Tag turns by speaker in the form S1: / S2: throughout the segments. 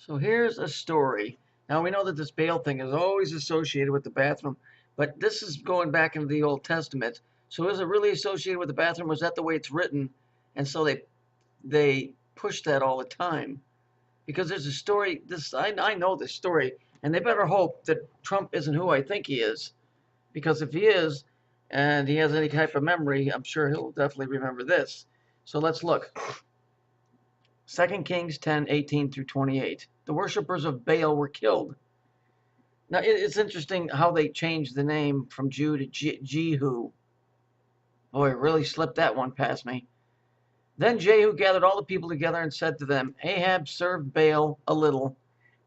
S1: So here's a story. Now we know that this Baal thing is always associated with the bathroom, but this is going back into the Old Testament. So is it really associated with the bathroom? Was that the way it's written? And so they push that all the time because there's a story. I know this story, and they better hope that Trump isn't who I think he is, because if he is, and he has any type of memory, I'm sure he'll definitely remember this. So let's look. 2 Kings 10:18 through 28. The worshippers of Baal were killed. Now, it's interesting how they changed the name from Jew to Jehu. Boy, it really slipped that one past me. Then Jehu gathered all the people together and said to them, Ahab served Baal a little.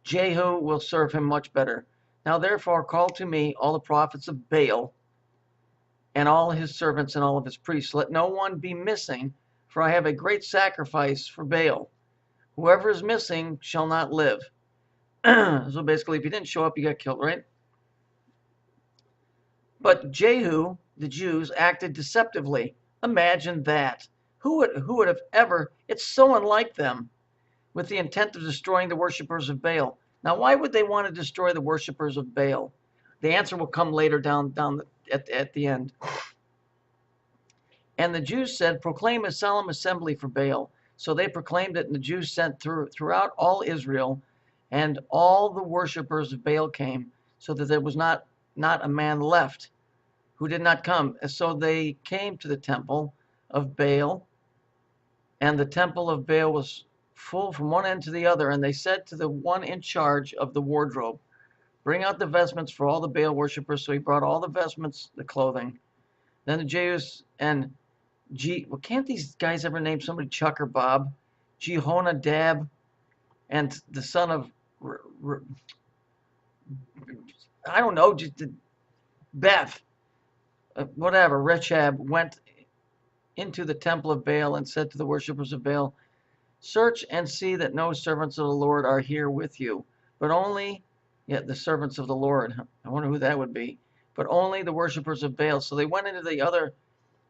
S1: Jehu will serve him much better. Now, therefore, call to me all the prophets of Baal and all his servants and all of his priests. Let no one be missing, for I have a great sacrifice for Baal. Whoever is missing shall not live. So basically, if you didn't show up, you got killed, right? But Jehu, the Jews, acted deceptively. Imagine that. Who would have ever? It's so unlike them, with the intent of destroying the worshippers of Baal. Now, why would they want to destroy the worshippers of Baal? The answer will come later down at the end. And the Jews said, proclaim a solemn assembly for Baal. So they proclaimed it, and the Jews sent throughout all Israel, and all the worshippers of Baal came, so that there was not a man left who did not come. And so they came to the temple of Baal, and the temple of Baal was full from one end to the other. And they said to the one in charge of the wardrobe, bring out the vestments for all the Baal worshippers. So he brought all the vestments, the clothing. Then the Jews and well, can't these guys ever name somebody Chuck or Bob? Jehonadab and the son of, I don't know, just Beth, whatever, Rechab, went into the temple of Baal and said to the worshippers of Baal, search and see that no servants of the Lord are here with you, but only, the servants of the Lord. I wonder who that would be. But only the worshippers of Baal. So they went into the other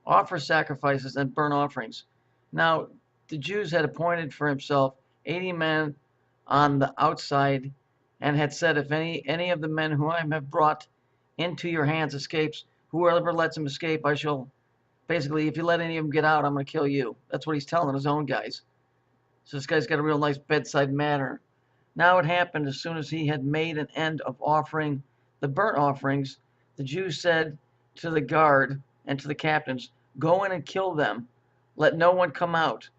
S1: offer sacrifices and burnt offerings. Now, the Jews had appointed for himself 80 men on the outside, and had said, if any of the men whom I have brought into your hands escapes, whoever lets him escape, I shall, basically, if you let any of them get out, I'm going to kill you. That's what he's telling his own guys. So this guy's got a real nice bedside manner. Now it happened, as soon as he had made an end of offering the burnt offerings, the Jews said to the guard and to the captains, go in and kill them. Let no one come out.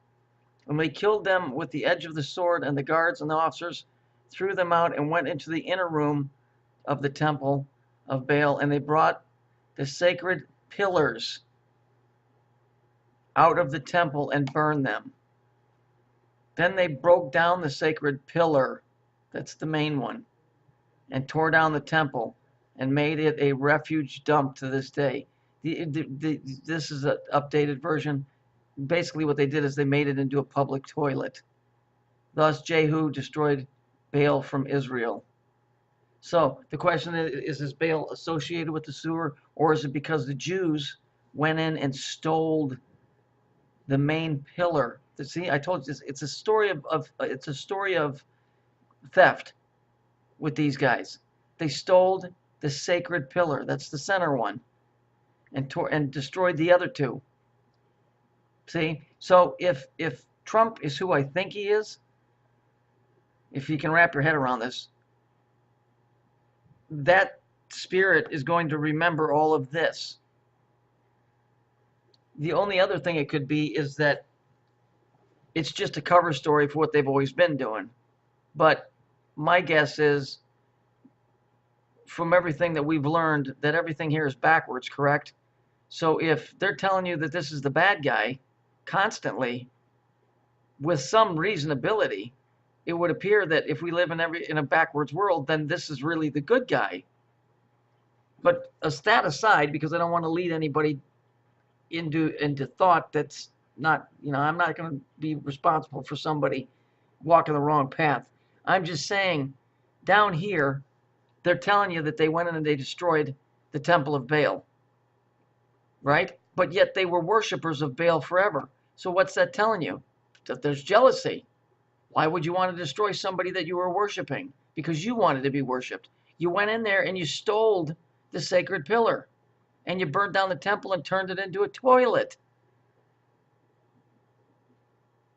S1: And they killed them with the edge of the sword, and the guards and the officers threw them out and went into the inner room of the temple of Baal, and they brought the sacred pillars out of the temple and burned them. Then they broke down the sacred pillar, that's the main one, and tore down the temple and made it a refuge dump to this day. This is an updated version. Basically what they did is they made it into a public toilet. Thus Jehu destroyed Baal from Israel. So the question is Baal associated with the sewer, or is it because the Jews went in and stole the main pillar? See, I told you this. It's a story of theft with these guys. They stole the sacred pillar, that's the center one, and destroyed the other two. See, so if Trump is who I think he is, if you can wrap your head around this, that spirit is going to remember all of this. The only other thing it could be is that it's just a cover story for what they've always been doing. But my guess is, from everything that we've learned, that everything here is backwards, correct? So if they're telling you that this is the bad guy constantly, with some reasonability, it would appear that if we live in a backwards world, then this is really the good guy. But that aside, because I don't want to lead anybody into thought that's not, I'm not going to be responsible for somebody walking the wrong path. I'm just saying, down here, they're telling you that they went in and they destroyed the temple of Baal, right? But yet they were worshipers of Baal forever. So what's that telling you? That there's jealousy. Why would you want to destroy somebody that you were worshiping? Because you wanted to be worshipped. You went in there and you stole the sacred pillar, and you burned down the temple and turned it into a toilet.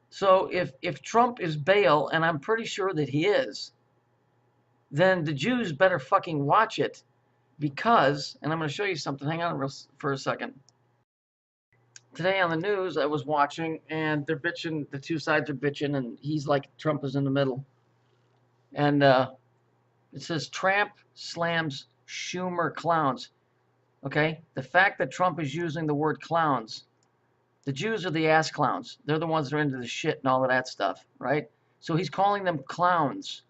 S1: So if Trump is Baal, and I'm pretty sure that he is, then the Jews better fucking watch it, because, and I'm going to show you something. Hang on for a second. Today on the news, I was watching, and they're bitching, the two sides are bitching, and he's like, Trump is in the middle. And it says, Trump slams Schumer clowns. Okay? The fact that Trump is using the word clowns, the Jews are the ass clowns. They're the ones that are into the shit and all of that stuff, right? So he's calling them clowns.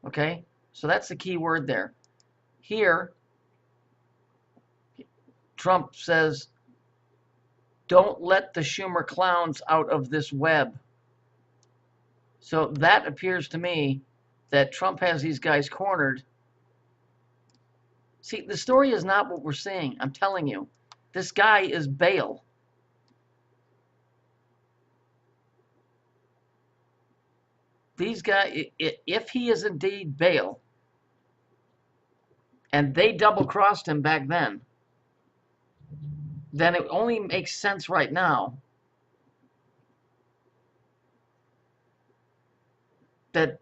S1: Okay? So that's the key word there. Here, Trump says, don't let the Schumer clowns out of this web. So that appears to me that Trump has these guys cornered. See, the story is not what we're seeing. I'm telling you. This guy is Baal. These guys, if he is indeed Baal, and they double-crossed him back then it only makes sense right now that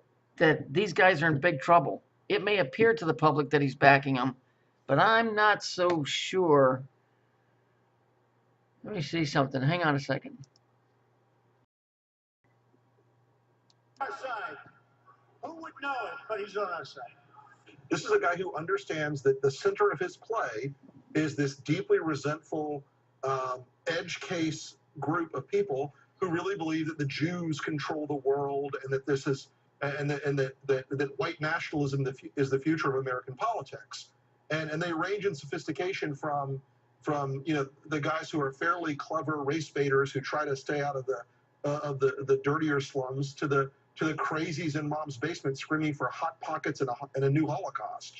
S1: these guys are in big trouble. It may appear to the public that he's backing them, but I'm not so sure. Let me see something. Hang on a second.
S2: Our side. Who would know it, but he's on our side.
S3: This is a guy who understands that the center of his play is this deeply resentful edge case group of people who really believe that the Jews control the world, and that this is that white nationalism is the future of American politics, and they range in sophistication from the guys who are fairly clever race baiters who try to stay out of the dirtier slums to the crazies in mom's basement screaming for hot pockets and a new Holocaust.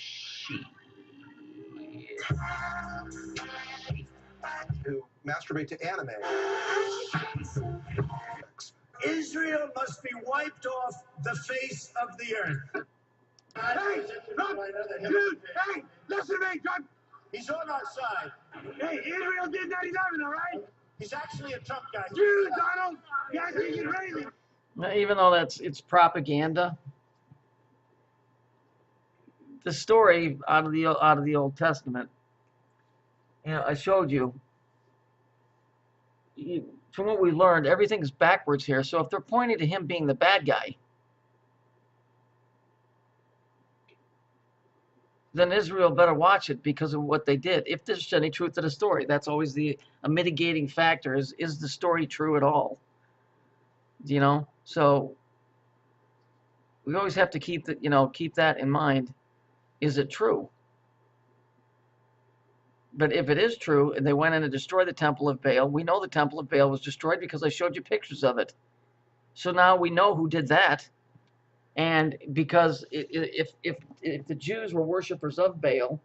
S3: Who masturbate to anime.
S2: Israel must be wiped off the face of the earth. Hey, Trump, dude, hey, listen to me, Trump. He's on our side. Hey, Israel did 9/11, all right? He's actually a Trump guy. Dude, Donald, you guys think you're crazy.
S1: Even though it's propaganda, the story out of the Old Testament, I showed you. From what we learned, everything's backwards here. So if they're pointing to him being the bad guy, then Israel better watch it because of what they did. If there's any truth to the story, that's always a mitigating factor. Is the story true at all? So we always have to keep that in mind. Is it true? But if it is true, and they went in and destroyed the Temple of Baal, we know the Temple of Baal was destroyed because I showed you pictures of it. So now we know who did that. And because if the Jews were worshipers of Baal,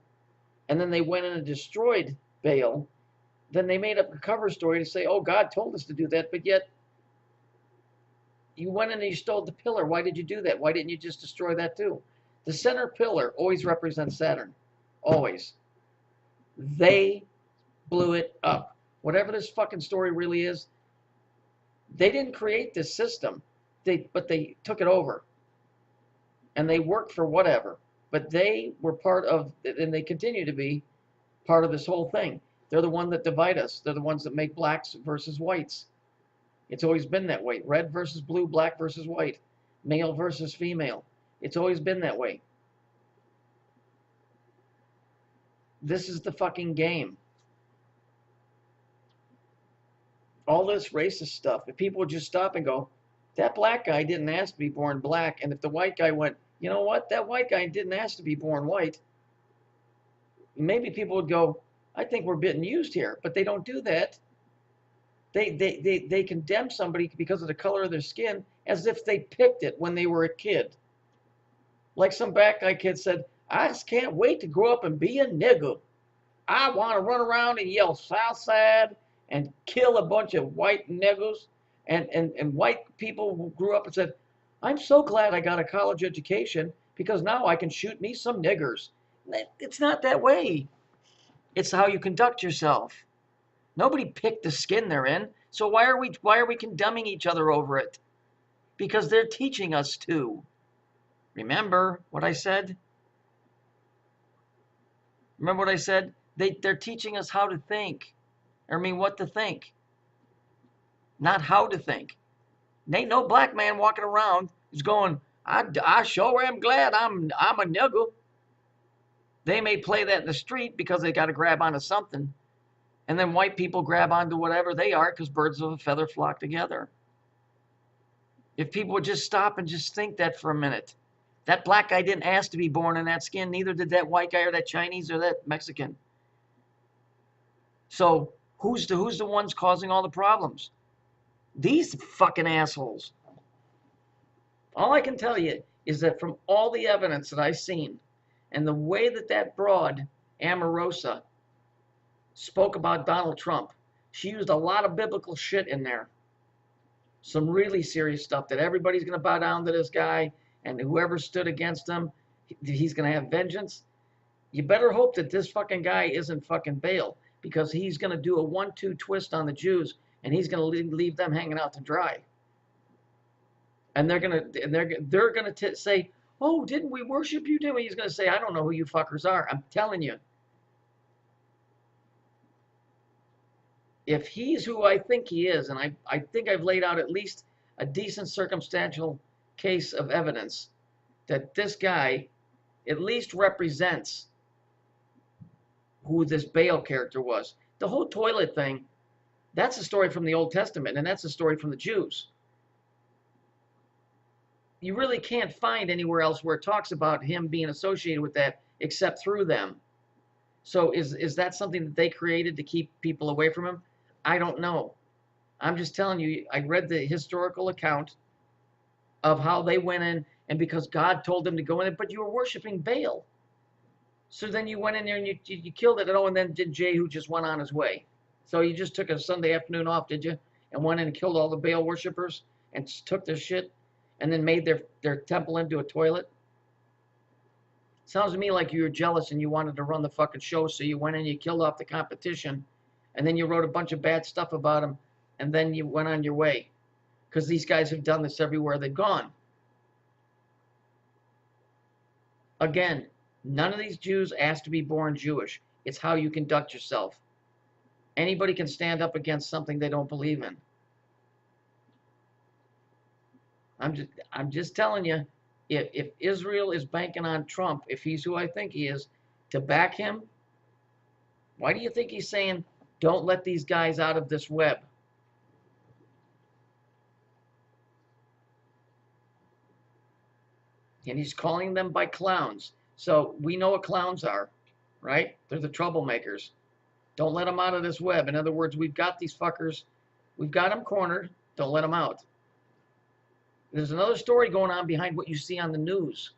S1: and then they went in and destroyed Baal, then they made up a cover story to say, oh, God told us to do that, but yet you went in and you stole the pillar. Why did you do that? Why didn't you just destroy that too? The center pillar always represents Saturn. Always. They blew it up. Whatever this fucking story really is, they didn't create this system, but they took it over. And they worked for whatever. But they were part of, and they continue to be, part of this whole thing. They're the one that divide us. They're the ones that make blacks versus whites. It's always been that way. Red versus blue, black versus white. Male versus female. It's always been that way. This is the fucking game. All this racist stuff, if people would just stop and go, that black guy didn't ask to be born black, and if the white guy went, you know what, that white guy didn't ask to be born white, maybe people would go, I think we're being used here, but they don't do that. They condemn somebody because of the color of their skin as if they picked it when they were a kid. Like some black guy kid said, I just can't wait to grow up and be a nigger. I want to run around and yell Southside and kill a bunch of white niggers And white people who grew up and said, I'm so glad I got a college education because now I can shoot me some niggers. It's not that way. It's how you conduct yourself. Nobody picked the skin they're in. So why are we condemning each other over it? Because they're teaching us to. Remember what I said? Remember what I said? They're teaching us how to think. I mean, what to think, not how to think. Ain't no black man walking around who's going, I sure am glad I'm a nigger. They may play that in the street because they got to grab onto something. And then white people grab onto whatever they are because birds of a feather flock together. If people would just stop and just think that for a minute. That black guy didn't ask to be born in that skin, neither did that white guy or that Chinese or that Mexican. So who's the ones causing all the problems? These fucking assholes. All I can tell you is that from all the evidence that I've seen and the way that that broad, Omarosa, spoke about Donald Trump, she used a lot of biblical shit in there. Some really serious stuff that everybody's going to bow down to this guy, and whoever stood against him, he's going to have vengeance. You better hope that this fucking guy isn't fucking Baal, because he's going to do a 1-2 twist on the Jews, and he's going to leave them hanging out to dry. And they're going to say, "Oh, didn't we worship you? Didn't we?" He's going to say, "I don't know who you fuckers are." I'm telling you. If he's who I think he is, and I think I've laid out at least a decent circumstantial case of evidence that this guy at least represents who this Baal character was. The whole toilet thing, that's a story from the Old Testament, and that's a story from the Jews. You really can't find anywhere else where it talks about him being associated with that except through them. So is that something that they created to keep people away from him? I don't know. I'm just telling you, I read the historical account of how they went in, and because God told them to go in, but you were worshiping Baal. So then you went in there and you killed it. And then Jehu just went on his way. So you just took a Sunday afternoon off, did you? And went in and killed all the Baal worshippers and took their shit and then made their temple into a toilet? Sounds to me like you were jealous and you wanted to run the fucking show, so you went in, you killed off the competition, and then you wrote a bunch of bad stuff about them, and then you went on your way. Because these guys have done this everywhere they've gone. Again, none of these Jews asked to be born Jewish. It's how you conduct yourself. Anybody can stand up against something they don't believe in. I'm just telling you, if Israel is banking on Trump, if he's who I think he is, to back him, why do you think he's saying, don't let these guys out of this web? And he's calling them by clowns. So we know what clowns are, right? They're the troublemakers. Don't let them out of this web. In other words, we've got these fuckers. We've got them cornered. Don't let them out. There's another story going on behind what you see on the news,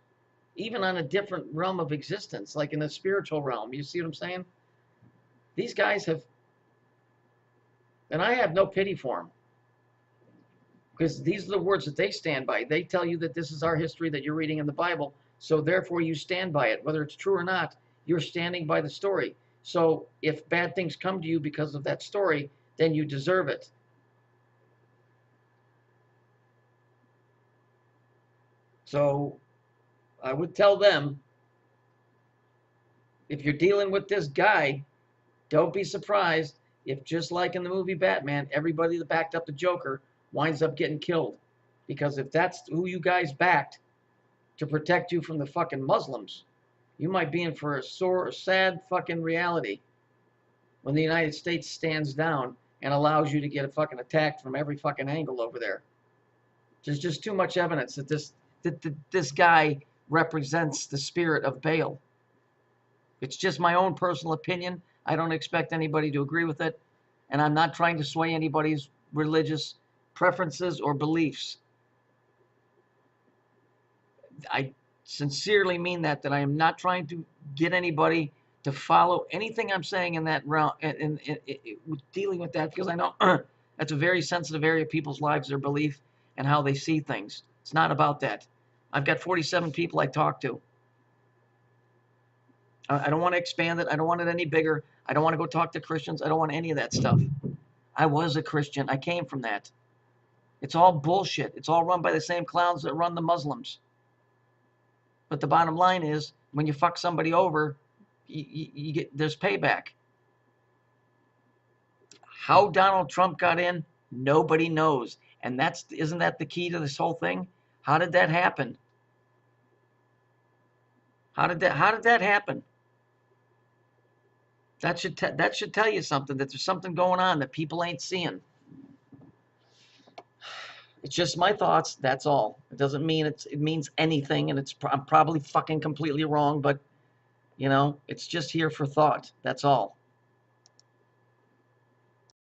S1: even on a different realm of existence, like in the spiritual realm. You see what I'm saying? These guys have, and I have no pity for them, because these are the words that they stand by. They tell you that this is our history that you're reading in the Bible, so therefore you stand by it. Whether it's true or not, you're standing by the story. So if bad things come to you because of that story, then you deserve it. So I would tell them, if you're dealing with this guy, don't be surprised if, just like in the movie Batman, everybody that backed up the Joker winds up getting killed. Because if that's who you guys backed to protect you from the fucking Muslims, you might be in for a sore, sad fucking reality when the United States stands down and allows you to get a fucking attacked from every fucking angle over there. There's just too much evidence that this guy represents the spirit of Baal. It's just my own personal opinion. I don't expect anybody to agree with it, and I'm not trying to sway anybody's religious preferences or beliefs. I sincerely mean that I am not trying to get anybody to follow anything I'm saying in that realm, in dealing with that, because I know That's a very sensitive area of people's lives, their belief and how they see things. It's not about that. I've got 47 people I talk to. I don't want to expand it. I don't want it any bigger. I don't want to go talk to Christians. I don't want any of that stuff. I was a Christian. I came from that. It's all bullshit. It's all run by the same clowns that run the Muslims. But the bottom line is, when you fuck somebody over, you get, there's payback. How Donald Trump got in, nobody knows. And isn't that the key to this whole thing? How did that happen? How did that happen? That should tell you something, that there's something going on that people ain't seeing. It's just my thoughts, that's all. It doesn't mean it means anything, and I'm probably fucking completely wrong, but you know, it's just here for thought. That's all.